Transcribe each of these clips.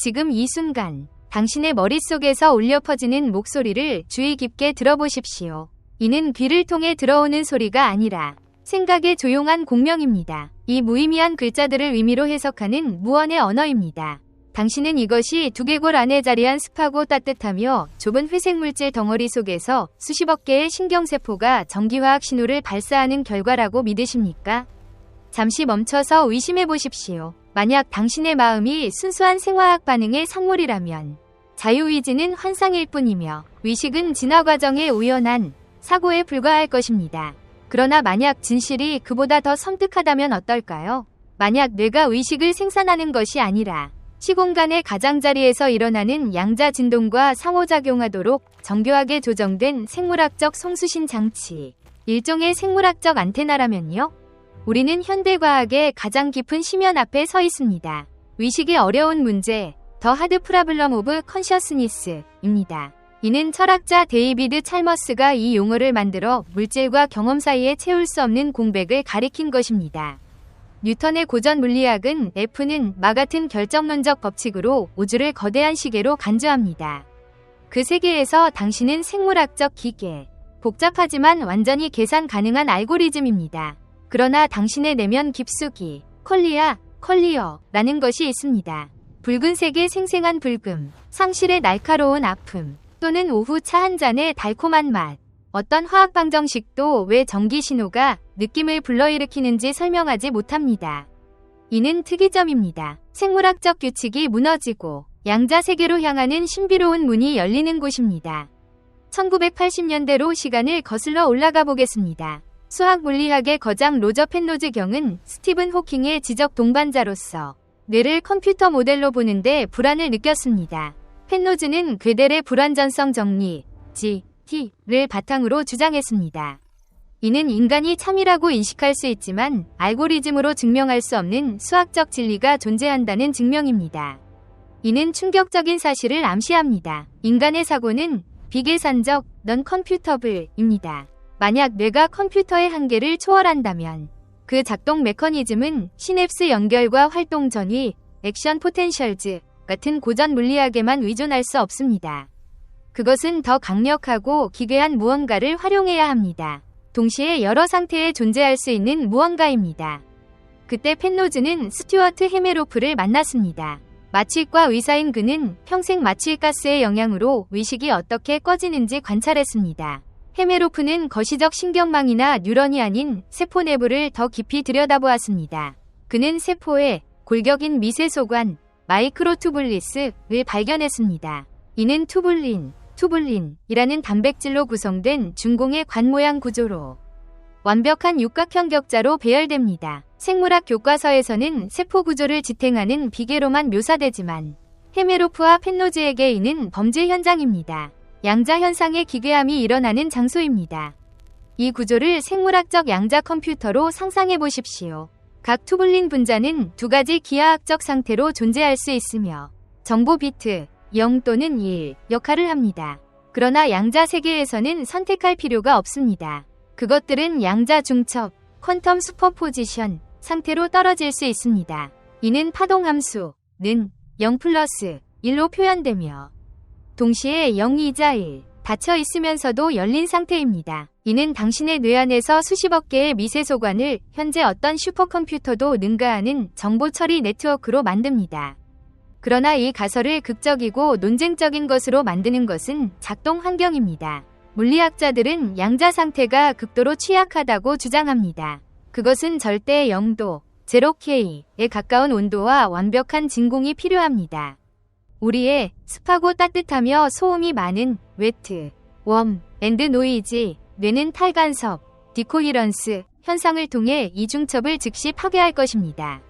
지금 이 순간 당신의 머릿속에서 울려 퍼지는 목소리를 주의 깊게 들어보십시오. 이는 귀를 통해 들어오는 소리가 아니라 생각의 조용한 공명입니다. 이 무의미한 글자들을 의미로 해석하는 무언의 언어입니다. 당신은 이것이 두개골 안에 자리한 습하고 따뜻하며 좁은 회색물질 덩어리 속에서 수십억 개의 신경세포가 전기화학 신호를 발사하는 결과라고 믿으십니까? 잠시 멈춰서 의심해 보십시오. 만약 당신의 마음이 순수한 생화학 반응의 산물이라면 자유의지는 환상일 뿐이며 의식은 진화 과정의 우연한 사고에 불과할 것입니다. 그러나 만약 진실이 그보다 더 섬뜩하다면 어떨까요? 만약 뇌가 의식을 생산하는 것이 아니라 시공간의 가장자리에서 일어나는 양자 진동과 상호작용하도록 정교하게 조정된 생물학적 송수신 장치, 일종의 생물학적 안테나라면요? 우리는 현대과학의 가장 깊은 심연 앞에 서 있습니다. 의식의 어려운 문제, 더 하드 프라블럼 오브 컨셔스니스입니다. 이는 철학자 데이비드 찰머스가 이 용어를 만들어 물질과 경험 사이에 채울 수 없는 공백을 가리킨 것입니다. 뉴턴의 고전 물리학은 F는 마 같은 결정론적 법칙으로 우주를 거대한 시계로 간주합니다. 그 세계에서 당신은 생물학적 기계, 복잡하지만 완전히 계산 가능한 알고리즘입니다. 그러나 당신의 내면 깊숙이 컬리어라는 것이 있습니다. 붉은색의 생생한 불금, 상실의 날카로운 아픔, 또는 오후 차 한 잔의 달콤한 맛. 어떤 화학 방정식도 왜 전기 신호가 느낌을 불러일으키는지 설명하지 못합니다. 이는 특이점입니다. 생물학적 규칙이 무너지고 양자 세계로 향하는 신비로운 문이 열리는 곳입니다. 1980년대로 시간을 거슬러 올라가 보겠습니다. 수학 물리학의 거장 로저 펜로즈 경은 스티븐 호킹의 지적 동반자로서 뇌를 컴퓨터 모델로 보는데 불안을 느꼈습니다. 펜로즈는 괴델의 불완전성 정리, G를 바탕으로 주장했습니다. 이는 인간이 참이라고 인식할 수 있지만 알고리즘으로 증명할 수 없는 수학적 진리가 존재한다는 증명입니다. 이는 충격적인 사실을 암시합니다. 인간의 사고는 비계산적, 넌 컴퓨터블입니다. 만약 뇌가 컴퓨터의 한계를 초월한다면 그 작동 메커니즘은 시냅스 연결과 활동 전위, 액션 포텐셜즈 같은 고전 물리학에만 의존할 수 없습니다. 그것은 더 강력하고 기괴한 무언가를 활용해야 합니다. 동시에 여러 상태에 존재할 수 있는 무언가입니다. 그때 펜로즈는 스튜어트 헤메로프를 만났습니다. 마취과 의사인 그는 평생 마취가스의 영향으로 의식이 어떻게 꺼지는지 관찰했습니다. 헤메로프는 거시적 신경망이나 뉴런이 아닌 세포 내부를 더 깊이 들여다보았습니다. 그는 세포의 골격인 미세소관, 마이크로투블리스를 발견했습니다. 이는 투블린이라는 단백질로 구성된 중공의 관 모양 구조로 완벽한 육각형 격자로 배열됩니다. 생물학 교과서에서는 세포 구조를 지탱하는 비계로만 묘사되지만 헤메로프와 펜로즈에게 이는 범죄 현장입니다. 양자 현상의 기괴함이 일어나는 장소입니다. 이 구조를 생물학적 양자 컴퓨터로 상상해 보십시오. 각 투블린 분자는 두 가지 기하학적 상태로 존재할 수 있으며 정보 비트 0 또는 1 역할을 합니다. 그러나 양자 세계에서는 선택할 필요가 없습니다. 그것들은 양자 중첩, 퀀텀 슈퍼포지션 상태로 떨어질 수 있습니다. 이는 파동함수는 0+1로 표현되며 동시에 0이자 1, 닫혀 있으면서도 열린 상태입니다. 이는 당신의 뇌 안에서 수십억 개의 미세소관을 현재 어떤 슈퍼컴퓨터도 능가하는 정보 처리 네트워크로 만듭니다. 그러나 이 가설을 극적이고 논쟁적인 것으로 만드는 것은 작동 환경입니다. 물리학자들은 양자 상태가 극도로 취약하다고 주장합니다. 그것은 절대 0도, 0K에 가까운 온도와 완벽한 진공이 필요합니다. 우리의 습하고 따뜻하며 소음이 많은 웨트, 웜, 앤드 노이지, 뇌는 탈간섭, 디코히런스 현상을 통해 이중첩을 즉시 파괴할 것입니다.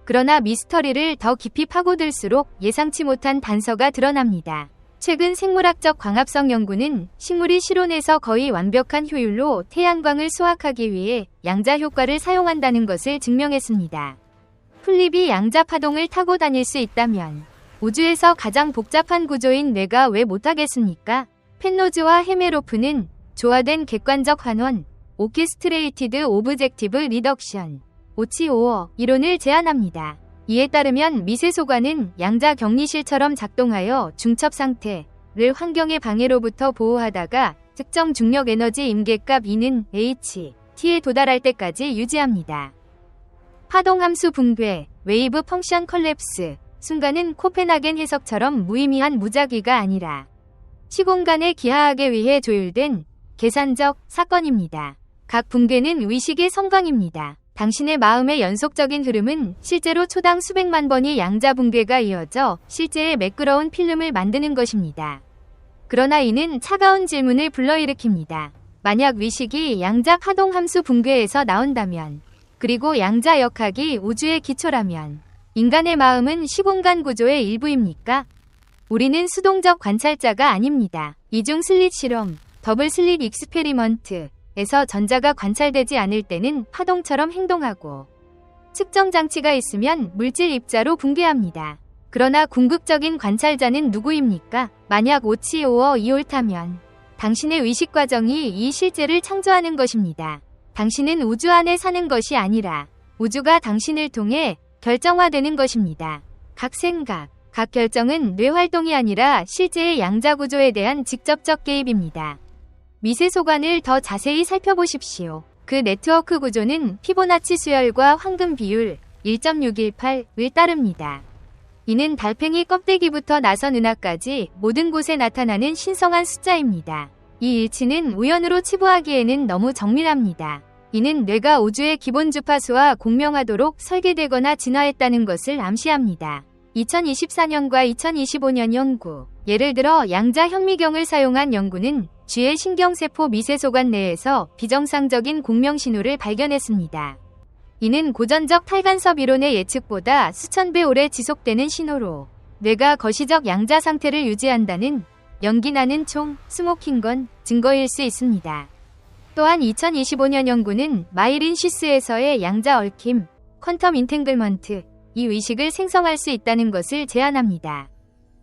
그러나 미스터리를 더 깊이 파고들수록 예상치 못한 단서가 드러납니다. 최근 생물학적 광합성 연구는 식물이 실온에서 거의 완벽한 효율로 태양광을 수확하기 위해 양자 효과를 사용한다는 것을 증명했습니다. 풀립이 양자 파동을 타고 다닐 수 있다면 우주에서 가장 복잡한 구조인 뇌가 왜 못하겠습니까? 펜로즈와 헤메로프는 조화된 객관적 환원, 오케스트레이티드 오브젝티브 리덕션, OCOR 이론을 제안합니다. 이에 따르면 미세소관은 양자 격리실처럼 작동하여 중첩 상태를 환경의 방해로부터 보호하다가 특정 중력 에너지 임계값 E는 Ht에 도달할 때까지 유지합니다. 파동함수 붕괴, 웨이브 펑션 컬랩스, 순간은 코펜하겐 해석처럼 무의미한 무작위가 아니라 시공간의 기하학에 의해 조율된 계산적 사건입니다. 각 붕괴는 의식의 성광입니다. 당신의 마음의 연속적인 흐름은 실제로 초당 수백만 번의 양자 붕괴가 이어져 실제의 매끄러운 필름을 만드는 것입니다. 그러나 이는 차가운 질문을 불러일으킵니다. 만약 의식이 양자 파동함수 붕괴에서 나온다면, 그리고 양자 역학이 우주의 기초라면 인간의 마음은 시공간 구조의 일부입니까? 우리는 수동적 관찰자가 아닙니다. 이중 슬릿 실험, 더블 슬릿 익스페리먼트에서 전자가 관찰되지 않을 때는 파동처럼 행동하고 측정 장치가 있으면 물질 입자로 붕괴합니다. 그러나 궁극적인 관찰자는 누구입니까? 만약 오치오어 이옳다면 당신의 의식 과정이 이 실제를 창조하는 것입니다. 당신은 우주 안에 사는 것이 아니라 우주가 당신을 통해 결정화되는 것입니다. 각 생각, 각 결정은 뇌 활동이 아니라 실제의 양자 구조에 대한 직접적 개입입니다. 미세소관을 더 자세히 살펴보십시오. 그 네트워크 구조는 피보나치 수열과 황금 비율 1.618을 따릅니다. 이는 달팽이 껍데기부터 나선 은하까지 모든 곳에 나타나는 신성한 숫자입니다. 이 일치는 우연으로 치부하기에는 너무 정밀합니다. 이는 뇌가 우주의 기본 주파수와 공명하도록 설계되거나 진화했다는 것을 암시합니다. 2024년과 2025년 연구, 예를 들어 양자 현미경을 사용한 연구는 쥐의 신경세포 미세소관 내에서 비정상적인 공명 신호를 발견했습니다. 이는 고전적 탈간섭 이론의 예측보다 수천 배 오래 지속되는 신호로 뇌가 거시적 양자 상태를 유지한다는 연기나는 총, 스모킹건 증거일 수 있습니다. 또한 2025년 연구는 마이린 시스에서의 양자 얽힘, 퀀텀 인탱글먼트, 이 의식을 생성할 수 있다는 것을 제안합니다.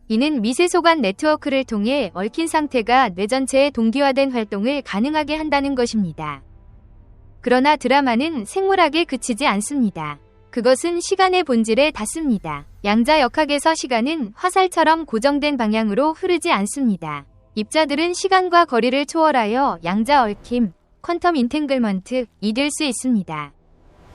이는 미세소관 네트워크를 통해 얽힌 상태가 뇌 전체의 동기화된 활동을 가능하게 한다는 것입니다. 그러나 드라마는 생물학에 그치지 않습니다. 그것은 시간의 본질에 닿습니다. 양자 역학에서 시간은 화살처럼 고정된 방향으로 흐르지 않습니다. 입자들은 시간과 거리를 초월하여 양자 얽힘, 퀀텀 인탱글먼트, 될 수 있습니다.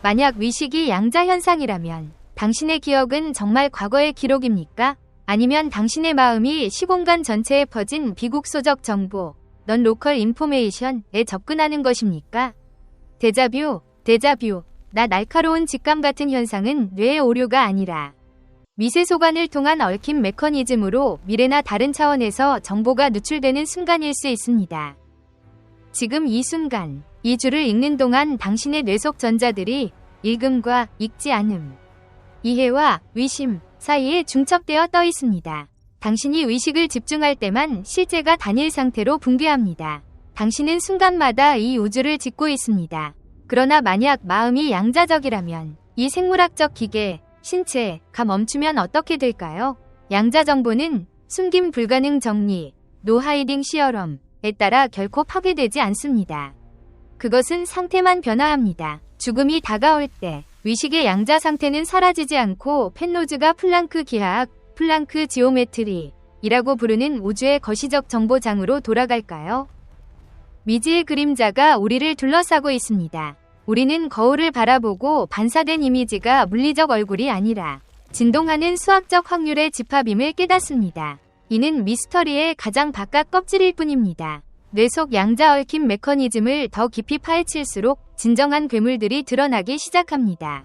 만약 의식이 양자 현상이라면 당신의 기억은 정말 과거의 기록입니까? 아니면 당신의 마음이 시공간 전체에 퍼진 비국소적 정보, 넌 로컬 인포메이션에 접근하는 것입니까? 데자뷰, 나 날카로운 직감 같은 현상은 뇌의 오류가 아니라 미세소관을 통한 얽힘 메커니즘으로 미래나 다른 차원에서 정보가 누출되는 순간일 수 있습니다. 지금 이 순간, 이 줄을 읽는 동안 당신의 뇌 속 전자들이 읽음과 읽지 않음, 이해와 의심 사이에 중첩되어 떠 있습니다. 당신이 의식을 집중할 때만 실제가 단일 상태로 붕괴합니다. 당신은 순간마다 이 우주를 짓고 있습니다. 그러나 만약 마음이 양자적이라면 이 생물학적 기계, 신체가 멈추면 어떻게 될까요? 양자 정보는 숨김 불가능 정리, 노 하이딩 시어럼에 따라 결코 파괴되지 않습니다. 그것은 상태만 변화합니다. 죽음이 다가올 때 의식의 양자 상태는 사라지지 않고 펜로즈가 플랑크 기하학, 플랑크 지오메트리이라고 부르는 우주의 거시적 정보장으로 돌아갈까요? 미지의 그림자가 우리를 둘러싸고 있습니다. 우리는 거울을 바라보고 반사된 이미지가 물리적 얼굴이 아니라 진동하는 수학적 확률의 집합임을 깨닫습니다. 이는 미스터리의 가장 바깥 껍질일 뿐입니다. 뇌 속 양자 얽힘 메커니즘을 더 깊이 파헤칠수록 진정한 괴물들이 드러나기 시작합니다.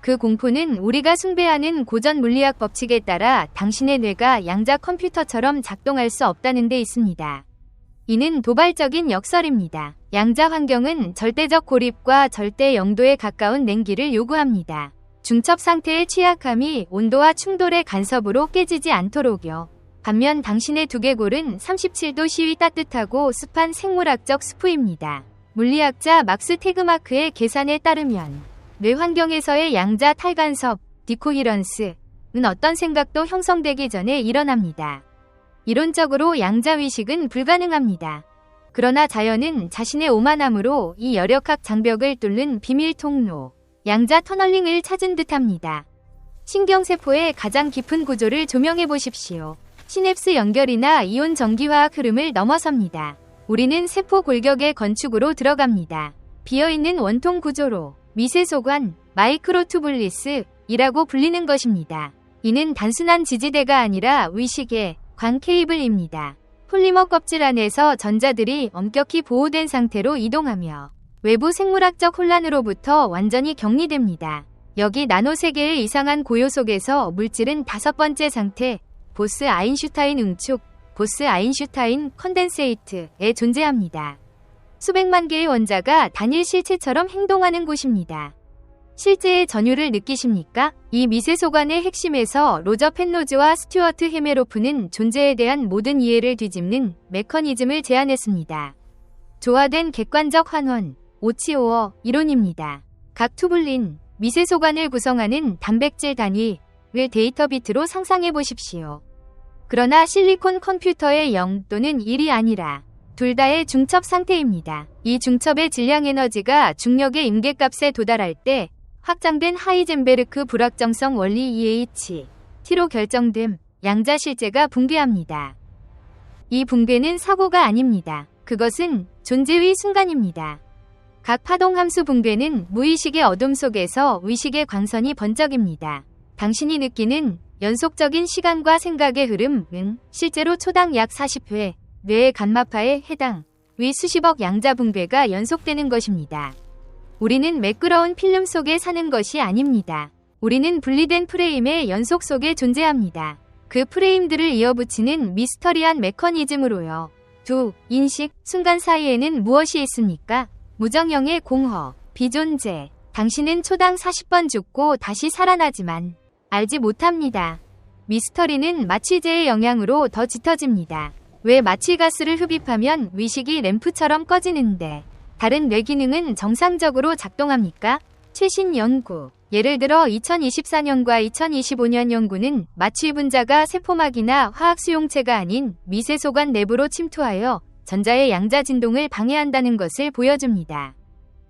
그 공포는 우리가 숭배하는 고전 물리학 법칙에 따라 당신의 뇌가 양자 컴퓨터처럼 작동할 수 없다는 데 있습니다. 이는 도발적인 역설입니다. 양자 환경은 절대적 고립과 절대 영도에 가까운 냉기를 요구합니다. 중첩 상태의 취약함이 온도와 충돌의 간섭으로 깨지지 않도록요. 반면 당신의 두개골은 37도 시위 따뜻하고 습한 생물학적 스프입니다. 물리학자 막스 테그마크의 계산에 따르면 뇌 환경에서의 양자 탈간섭, 디코히런스는 어떤 생각도 형성되기 전에 일어납니다. 이론적으로 양자의식은 불가능합니다. 그러나 자연은 자신의 오만함으로 이 열역학 장벽을 뚫는 비밀 통로, 양자 터널링을 찾은 듯합니다. 신경세포의 가장 깊은 구조를 조명해 보십시오. 시냅스 연결이나 이온 전기화학 흐름을 넘어섭니다. 우리는 세포 골격의 건축으로 들어갑니다. 비어있는 원통 구조로 미세소관, 마이크로투블리스이라고 불리는 것입니다. 이는 단순한 지지대가 아니라 위식의 관 케이블입니다. 폴리머 껍질 안에서 전자들이 엄격히 보호된 상태로 이동하며 외부 생물학적 혼란으로부터 완전히 격리됩니다. 여기 나노세계의 이상한 고요 속에서 물질은 다섯 번째 상태, 보스 아인슈타인 응축, 보스 아인슈타인 컨덴세이트에 존재합니다. 수백만 개의 원자가 단일 실체처럼 행동하는 곳입니다. 실제의 전율을 느끼십니까? 이 미세소관의 핵심에서 로저 펜로즈와 스튜어트 헤메로프는 존재에 대한 모든 이해를 뒤집는 메커니즘을 제안했습니다. 조화된 객관적 환원, 오치오어 이론입니다. 각 투블린, 미세소관을 구성하는 단백질 단위를 데이터 비트로 상상해 보십시오. 그러나 실리콘 컴퓨터의 0 또는 1이 아니라 둘 다의 중첩 상태입니다. 이 중첩의 질량 에너지가 중력의 임계값에 도달할 때 확장된 하이젠베르크 불확정성 원리 T로 결정됨 양자 실제가 붕괴합니다. 이 붕괴는 사고가 아닙니다. 그것은 존재의 순간입니다. 각 파동 함수 붕괴는 무의식의 어둠 속에서 의식의 광선이 번쩍입니다. 당신이 느끼는 연속적인 시간과 생각의 흐름은 실제로 초당 약 40회 뇌의 간마파에 해당 위 수십억 양자 붕괴가 연속되는 것입니다. 우리는 매끄러운 필름 속에 사는 것이 아닙니다. 우리는 분리된 프레임의 연속 속에 존재합니다. 그 프레임들을 이어붙이는 미스터리한 메커니즘으로요. 두 인식 순간 사이에는 무엇이 있습니까? 무정형의 공허, 비존재. 당신은 초당 40번 죽고 다시 살아나지만 알지 못합니다. 미스터리는 마취제의 영향으로 더 짙어집니다. 왜 마취가스를 흡입하면 위식이 램프처럼 꺼지는데 다른 뇌 기능은 정상적으로 작동합니까? 최신 연구, 예를 들어 2024년과 2025년 연구는 마취 분자가 세포막이나 화학 수용체가 아닌 미세소관 내부로 침투하여 전자의 양자 진동을 방해한다는 것을 보여줍니다.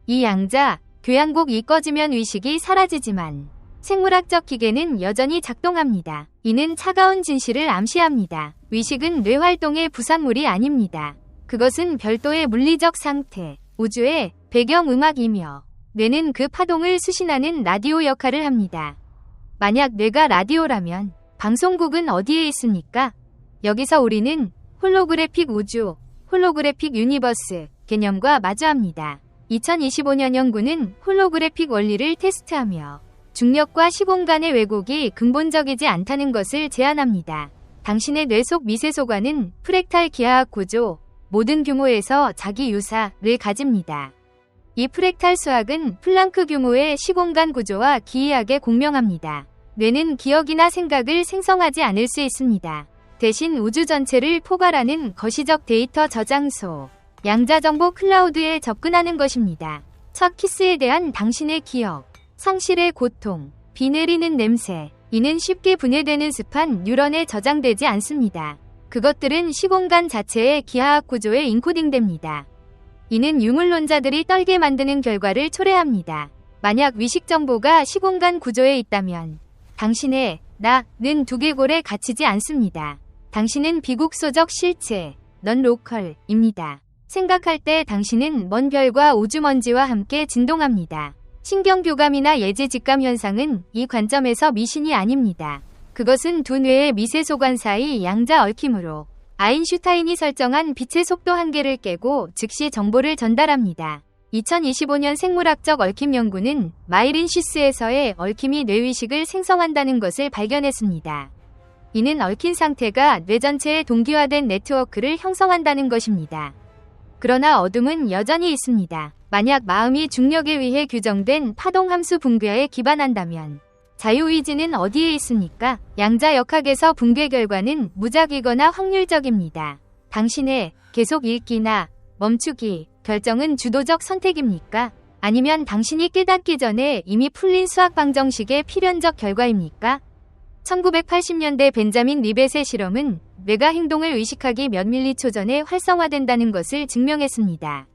이 양자, 교향곡이 꺼지면 위식이 사라지지만 생물학적 기계는 여전히 작동합니다. 이는 차가운 진실을 암시합니다. 위식은 뇌활동의 부산물이 아닙니다. 그것은 별도의 물리적 상태, 우주의 배경음악이며 뇌는 그 파동을 수신하는 라디오 역할을 합니다. 만약 뇌가 라디오라면 방송국은 어디에 있습니까? 여기서 우리는 홀로그래픽 우주, 홀로그래픽 유니버스 개념과 마주합니다. 2025년 연구는 홀로그래픽 원리를 테스트하며 중력과 시공간의 왜곡이 근본적이지 않다는 것을 제안합니다. 당신의 뇌 속 미세소관은 프랙탈 기하학 구조, 모든 규모에서 자기 유사를 가집니다. 이 프랙탈 수학은 플랑크 규모의 시공간 구조와 기이하게 공명합니다. 뇌는 기억이나 생각을 생성하지 않을 수 있습니다. 대신 우주 전체를 포괄하는 거시적 데이터 저장소, 양자정보 클라우드에 접근하는 것입니다. 첫 키스에 대한 당신의 기억, 상실의 고통, 비 내리는 냄새, 이는 쉽게 분해되는 습한 뉴런에 저장되지 않습니다. 그것들은 시공간 자체의 기하학 구조에 인코딩됩니다. 이는 유물론자들이 떨게 만드는 결과를 초래합니다. 만약 위식 정보가 시공간 구조에 있다면 당신의 나는 두개골에 갇히지 않습니다. 당신은 비국소적 실체, 넌 로컬입니다. 생각할 때 당신은 먼 별과 우주먼지와 함께 진동합니다. 신경교감이나 예지 직감 현상은 이 관점에서 미신이 아닙니다. 그것은 두 뇌의 미세소관 사이 양자 얽힘으로 아인슈타인이 설정한 빛의 속도 한계를 깨고 즉시 정보를 전달합니다. 2025년 생물학적 얽힘 연구는 마이린 쉬스에서의 얽힘이 뇌의식을 생성한다는 것을 발견했습니다. 이는 얽힌 상태가 뇌 전체에 동기화된 네트워크를 형성한다는 것입니다. 그러나 어둠은 여전히 있습니다. 만약 마음이 중력에 의해 규정된 파동함수 붕괴에 기반한다면 자유의지는 어디에 있습니까? 양자 역학에서 붕괴 결과는 무작위거나 확률적입니다. 당신의 계속 읽기나 멈추기 결정은 주도적 선택입니까? 아니면 당신이 깨닫기 전에 이미 풀린 수학 방정식의 필연적 결과입니까? 1980년대 벤자민 리벳의 실험은 뇌가 행동을 의식하기 몇 밀리초 전에 활성화된다는 것을 증명했습니다.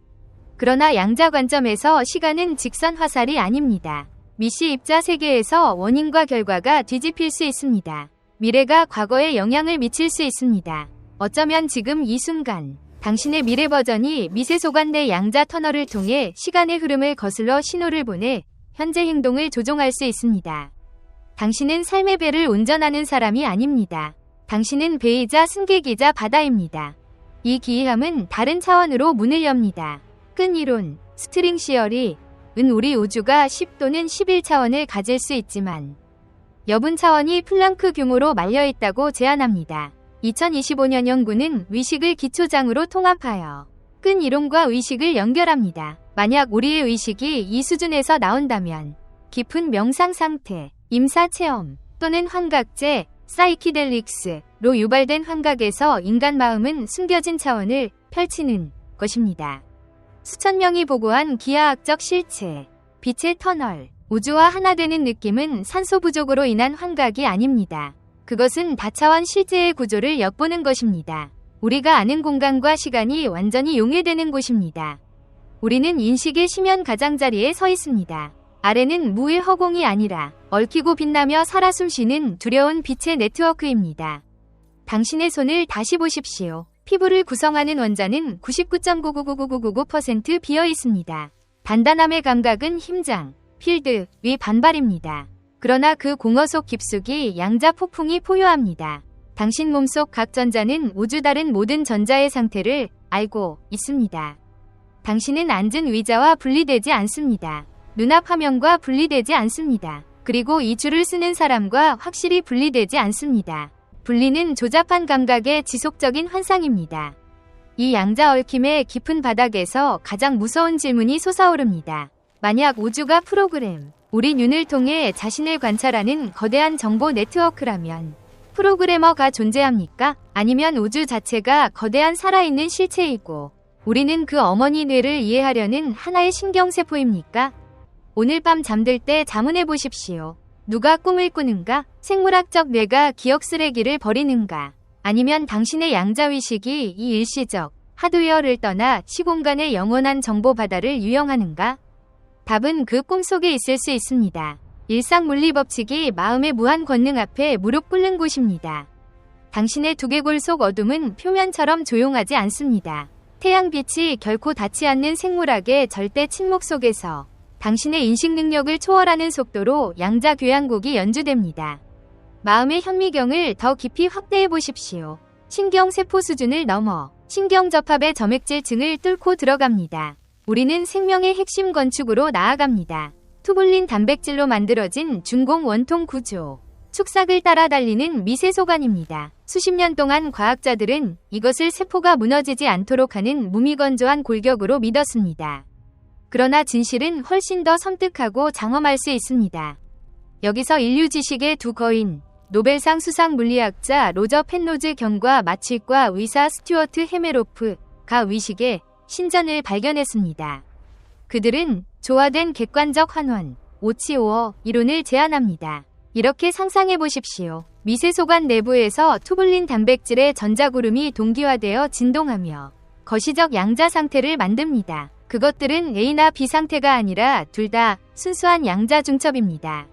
그러나 양자 관점에서 시간은 직선 화살이 아닙니다. 미시 입자 세계에서 원인과 결과가 뒤집힐 수 있습니다. 미래가 과거에 영향을 미칠 수 있습니다. 어쩌면 지금 이 순간 당신의 미래 버전이 미세소관 내 양자 터널을 통해 시간의 흐름을 거슬러 신호를 보내 현재 행동을 조종할 수 있습니다. 당신은 삶의 배를 운전하는 사람이 아닙니다. 당신은 배이자 승객이자 바다입니다. 이 기이함은 다른 차원으로 문을 엽니다. 끈 이론, 스트링 시어리, 우리 우주가 10 또는 11차원을 가질 수 있지만 여분 차원이 플랑크 규모로 말려있다고 제안합니다. 2025년 연구는 의식을 기초장으로 통합하여 끈 이론과 의식을 연결합니다. 만약 우리의 의식이 이 수준에서 나온다면 깊은 명상 상태, 임사 체험 또는 환각제, 사이키델릭스로 유발된 환각에서 인간 마음은 숨겨진 차원을 펼치는 것입니다. 수천 명이 보고한 기하학적 실체, 빛의 터널, 우주와 하나 되는 느낌은 산소 부족으로 인한 환각이 아닙니다. 그것은 다차원 실제의 구조를 엿보는 것입니다. 우리가 아는 공간과 시간이 완전히 용해되는 곳입니다. 우리는 인식의 심연 가장자리에 서 있습니다. 아래는 무의 허공이 아니라 얽히고 빛나며 살아 숨쉬는 두려운 빛의 네트워크입니다. 당신의 손을 다시 보십시오. 피부를 구성하는 원자는 99.9999999% 비어 있습니다. 단단함의 감각은 힘장, 필드, 위 반발입니다. 그러나 그 공허 속 깊숙이 양자 폭풍이 포효합니다. 당신 몸속 각 전자는 우주 다른 모든 전자의 상태를 알고 있습니다. 당신은 앉은 의자와 분리되지 않습니다. 눈앞 화면과 분리되지 않습니다. 그리고 이 줄을 쓰는 사람과 확실히 분리되지 않습니다. 분리는 조잡한 감각의 지속적인 환상입니다. 이 양자 얽힘의 깊은 바닥에서 가장 무서운 질문이 솟아오릅니다. 만약 우주가 프로그램, 우리 눈을 통해 자신을 관찰하는 거대한 정보 네트워크라면 프로그래머가 존재합니까? 아니면 우주 자체가 거대한 살아있는 실체이고 우리는 그 어머니 뇌를 이해하려는 하나의 신경세포입니까? 오늘 밤 잠들 때 자문해 보십시오. 누가 꿈을 꾸는가? 생물학적 뇌가 기억 쓰레기를 버리는가? 아니면 당신의 양자의식이 이 일시적 하드웨어를 떠나 시공간의 영원한 정보 바다를 유영하는가? 답은 그 꿈속에 있을 수 있습니다. 일상 물리 법칙이 마음의 무한 권능 앞에 무릎 꿇는 곳입니다. 당신의 두개골 속 어둠은 표면처럼 조용하지 않습니다. 태양빛이 결코 닿지 않는 생물학의 절대 침묵 속에서 당신의 인식 능력을 초월하는 속도로 양자 교향곡이 연주됩니다. 마음의 현미경을 더 깊이 확대해 보십시오. 신경세포 수준을 넘어 신경접합의 점액질층을 뚫고 들어갑니다. 우리는 생명의 핵심 건축으로 나아갑니다. 투불린 단백질로 만들어진 중공 원통 구조. 축삭을 따라 달리는 미세소관입니다. 수십 년 동안 과학자들은 이것을 세포가 무너지지 않도록 하는 무미건조한 골격으로 믿었습니다. 그러나 진실은 훨씬 더 섬뜩하고 장엄할 수 있습니다. 여기서 인류 지식의 두 거인, 노벨상 수상 물리학자 로저 펜로즈 경과 마취과 의사 스튜어트 헤메로프가 의식의 신전을 발견했습니다. 그들은 조화된 객관적 환원, 오치오어 이론을 제안합니다. 이렇게 상상해 보십시오. 미세소관 내부에서 투불린 단백질의 전자구름이 동기화되어 진동하며 거시적 양자 상태를 만듭니다. 그것들은 A나 B 상태가 아니라 둘 다 순수한 양자 중첩입니다.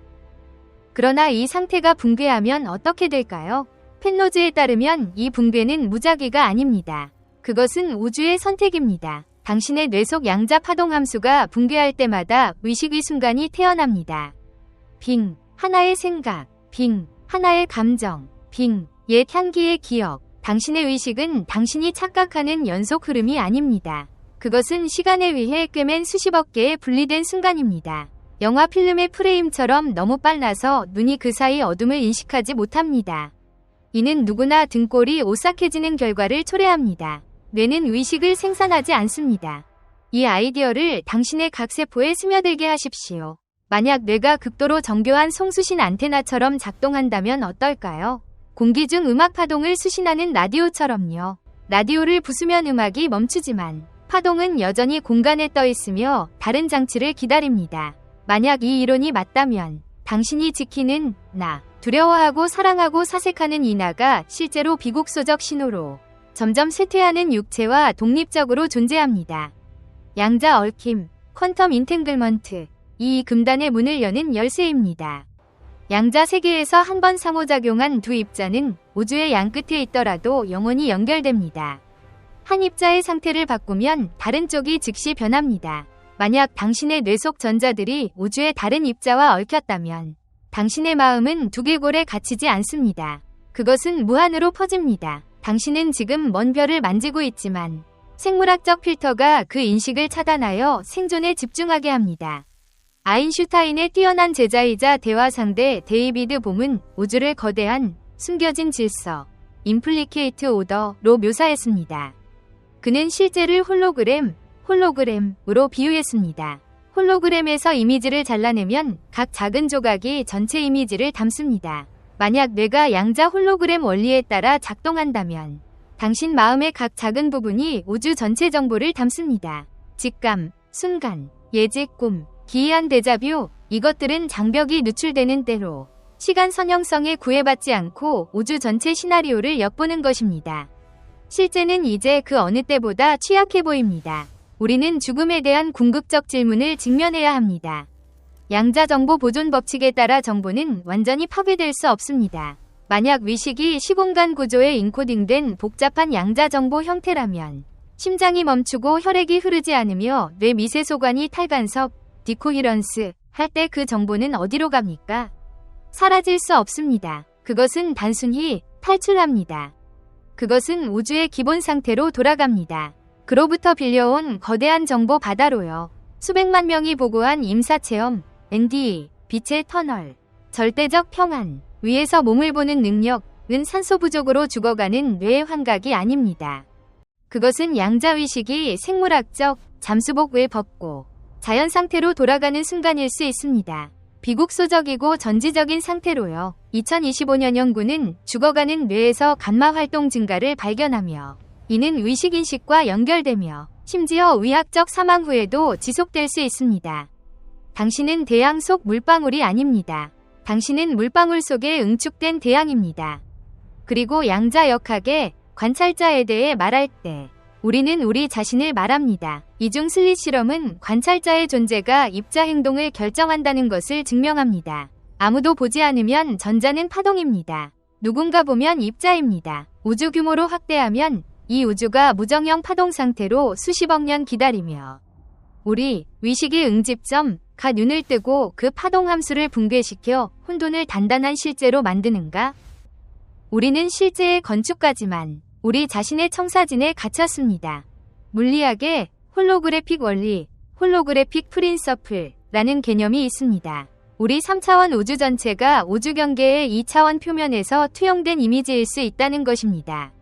그러나 이 상태가 붕괴하면 어떻게 될까요? 펜로즈에 따르면 이 붕괴는 무작위가 아닙니다. 그것은 우주의 선택입니다. 당신의 뇌 속 양자 파동 함수가 붕괴할 때마다 의식의 순간이 태어납니다. 빙, 하나의 생각, 빙, 하나의 감정, 빙, 옛 향기의 기억. 당신의 의식은 당신이 착각하는 연속 흐름이 아닙니다. 그것은 시간에 의해 꿰맨 수십억 개의 분리된 순간입니다. 영화 필름의 프레임처럼 너무 빨라서 눈이 그 사이 어둠을 인식하지 못합니다. 이는 누구나 등골이 오싹해지는 결과를 초래합니다. 뇌는 의식을 생산하지 않습니다. 이 아이디어를 당신의 각 세포에 스며들게 하십시오. 만약 뇌가 극도로 정교한 송수신 안테나처럼 작동한다면 어떨까요? 공기 중 음악 파동을 수신하는 라디오처럼요. 라디오를 부수면 음악이 멈추지만 파동은 여전히 공간에 떠 있으며 다른 장치를 기다립니다. 만약 이 이론이 맞다면 당신이 지키는 나, 두려워하고 사랑하고 사색하는 이 나가 실제로 비국소적 신호로 점점 쇠퇴하는 육체와 독립적으로 존재합니다. 양자 얽힘, 퀀텀 인탱글먼트, 이 금단의 문을 여는 열쇠입니다. 양자 세계에서 한 번 상호작용한 두 입자는 우주의 양끝에 있더라도 영원히 연결됩니다. 한 입자의 상태를 바꾸면 다른 쪽이 즉시 변합니다. 만약 당신의 뇌 속 전자들이 우주의 다른 입자와 얽혔다면 당신의 마음은 두개골에 갇히지 않습니다. 그것은 무한으로 퍼집니다. 당신은 지금 먼 별을 만지고 있지만 생물학적 필터가 그 인식을 차단하여 생존에 집중하게 합니다. 아인슈타인의 뛰어난 제자이자 대화 상대 데이비드 봄은 우주를 거대한 숨겨진 질서, 임플리케이트 오더로 묘사했습니다. 그는 실제를 홀로그램으로 비유했습니다. 홀로그램에서 이미지를 잘라내면 각 작은 조각이 전체 이미지를 담습니다. 만약 뇌가 양자 홀로그램 원리에 따라 작동한다면 당신 마음의 각 작은 부분이 우주 전체 정보를 담습니다. 직감, 순간, 예지, 꿈, 기이한 데자뷰, 이것들은 장벽이 누출되는 때로 시간 선형성에 구애받지 않고 우주 전체 시나리오를 엿보는 것입니다. 실제는 이제 그 어느 때보다 취약해 보입니다. 우리는 죽음에 대한 궁극적 질문을 직면해야 합니다. 양자 정보 보존 법칙에 따라 정보는 완전히 파괴될 수 없습니다. 만약 위식이 시공간 구조에 인코딩된 복잡한 양자 정보 형태라면 심장이 멈추고 혈액이 흐르지 않으며 뇌 미세소관이 탈간섭, 디코히런스 할 때 그 정보는 어디로 갑니까? 사라질 수 없습니다. 그것은 단순히 탈출합니다. 그것은 우주의 기본 상태로 돌아갑니다. 그로부터 빌려온 거대한 정보 바다로요. 수백만 명이 보고한 임사체험, NDE, 빛의 터널, 절대적 평안, 위에서 몸을 보는 능력은 산소 부족으로 죽어가는 뇌의 환각이 아닙니다. 그것은 양자의식이 생물학적 잠수복을 벗고 자연 상태로 돌아가는 순간일 수 있습니다. 비국소적이고 전지적인 상태로요. 2025년 연구는 죽어가는 뇌에서 감마 활동 증가를 발견하며 이는 의식인식과 연결되며 심지어 의학적 사망 후에도 지속될 수 있습니다. 당신은 대양 속 물방울이 아닙니다. 당신은 물방울 속에 응축된 대양입니다. 그리고 양자역학의 관찰자에 대해 말할 때 우리는 우리 자신을 말합니다. 이중 슬릿 실험은 관찰자의 존재가 입자 행동을 결정한다는 것을 증명합니다. 아무도 보지 않으면 전자는 파동입니다. 누군가 보면 입자입니다. 우주 규모로 확대하면 이 우주가 무정형 파동 상태로 수십억 년 기다리며 우리 위식의 응집점 가 눈을 뜨고 그 파동 함수를 붕괴시켜 혼돈을 단단한 실제로 만드는가? 우리는 실제의 건축가지만 우리 자신의 청사진에 갇혔습니다. 물리학의 홀로그래픽 원리, 홀로그래픽 프린서플라는 개념이 있습니다. 우리 3차원 우주 전체가 우주 경계의 2차원 표면에서 투영된 이미지일 수 있다는 것입니다.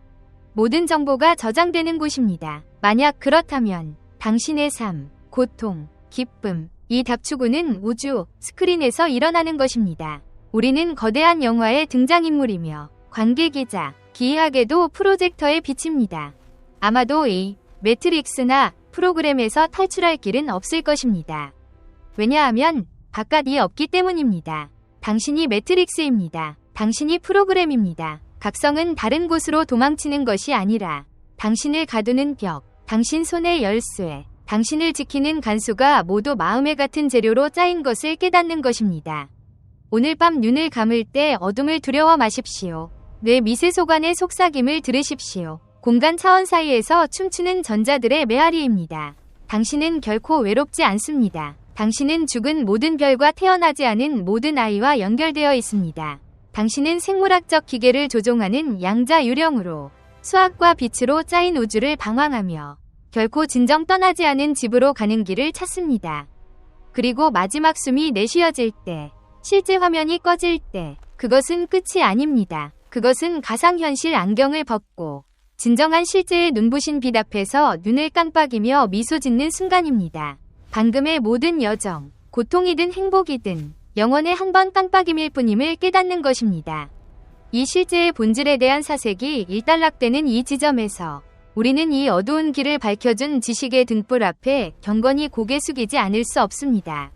모든 정보가 저장되는 곳입니다. 만약 그렇다면 당신의 삶, 고통, 기쁨, 이 답추구는 우주 스크린에서 일어나는 것입니다. 우리는 거대한 영화의 등장인물이며 관객이자 기이하게도 프로젝터에 비칩니다. 아마도 이 매트릭스나 프로그램에서 탈출할 길은 없을 것입니다. 왜냐하면 바깥이 없기 때문입니다. 당신이 매트릭스입니다. 당신이 프로그램입니다. 각성은 다른 곳으로 도망치는 것이 아니라 당신을 가두는 벽, 당신 손의 열쇠, 당신을 지키는 간수가 모두 마음의 같은 재료로 짜인 것을 깨닫는 것입니다. 오늘 밤 눈을 감을 때 어둠을 두려워 마십시오. 뇌 미세소관의 속삭임을 들으십시오. 공간 차원 사이에서 춤추는 전자들의 메아리입니다. 당신은 결코 외롭지 않습니다. 당신은 죽은 모든 별과 태어나지 않은 모든 아이와 연결되어 있습니다. 당신은 생물학적 기계를 조종하는 양자 유령으로 수학과 빛으로 짜인 우주를 방황하며 결코 진정 떠나지 않은 집으로 가는 길을 찾습니다. 그리고 마지막 숨이 내쉬어질 때, 실제 화면이 꺼질 때, 그것은 끝이 아닙니다. 그것은 가상현실 안경을 벗고 진정한 실제의 눈부신 빛 앞에서 눈을 깜빡이며 미소 짓는 순간입니다. 방금의 모든 여정, 고통이든 행복이든 영혼의 한 번 깜빡임일 뿐임을 깨닫는 것입니다. 이 실제의 본질에 대한 사색이 일단락되는 이 지점에서 우리는 이 어두운 길을 밝혀준 지식의 등불 앞에 경건히 고개 숙이지 않을 수 없습니다.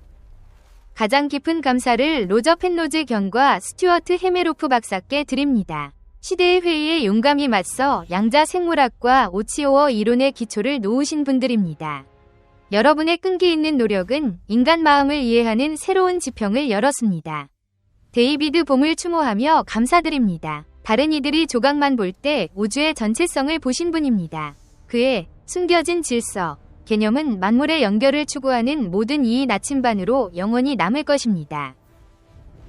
가장 깊은 감사를 로저 펜로즈 경과 스튜어트 헤메로프 박사께 드립니다. 시대의 회의에 용감히 맞서 양자 생물학과 오치오어 이론의 기초를 놓으신 분들입니다. 여러분의 끈기 있는 노력은 인간 마음을 이해하는 새로운 지평을 열었습니다. 데이비드 봄을 추모하며 감사드립니다. 다른 이들이 조각만 볼 때 우주의 전체성을 보신 분입니다. 그의 숨겨진 질서, 개념은 만물의 연결을 추구하는 모든 이의 나침반으로 영원히 남을 것입니다.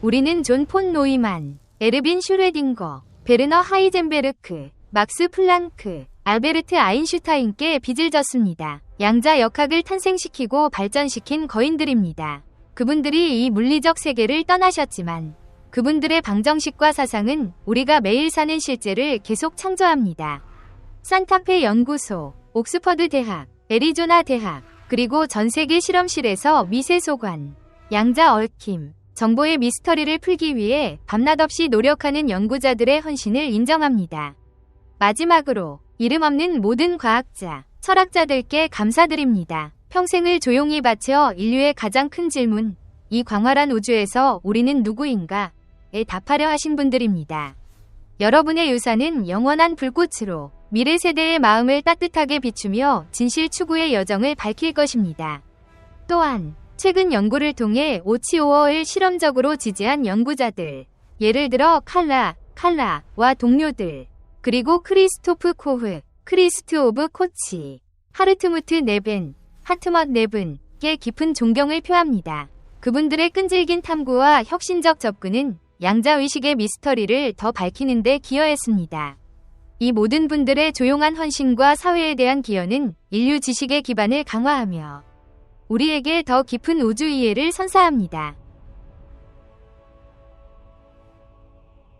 우리는 존 폰 노이만, 에르빈 슈레딩거, 베르너 하이젠베르크, 막스 플랑크, 알베르트 아인슈타인께 빚을 졌습니다. 양자 역학을 탄생시키고 발전시킨 거인들입니다. 그분들이 이 물리적 세계를 떠나셨지만 그분들의 방정식과 사상은 우리가 매일 사는 실제를 계속 창조합니다. 산타페 연구소, 옥스퍼드 대학, 애리조나 대학, 그리고 전 세계 실험실에서 미세 소관, 양자 얽힘, 정보의 미스터리를 풀기 위해 밤낮 없이 노력하는 연구자들의 헌신을 인정합니다. 마지막으로 이름 없는 모든 과학자, 철학자들께 감사드립니다. 평생을 조용히 바쳐 인류의 가장 큰 질문, 이 광활한 우주에서 우리는 누구인가?에 답하려 하신 분들입니다. 여러분의 유산은 영원한 불꽃으로 미래 세대의 마음을 따뜻하게 비추며 진실 추구의 여정을 밝힐 것입니다. 또한 최근 연구를 통해 오치오어를 실험적으로 지지한 연구자들, 예를 들어 칼라와 동료들, 그리고 크리스토프 코흐, 크리스트 오브 코치, 하르트무트 네벤, 하트멋 네븐께 깊은 존경을 표합니다. 그분들의 끈질긴 탐구와 혁신적 접근은 양자의식의 미스터리를 더 밝히는 데 기여했습니다. 이 모든 분들의 조용한 헌신과 사회에 대한 기여는 인류 지식의 기반을 강화하며 우리에게 더 깊은 우주 이해를 선사합니다.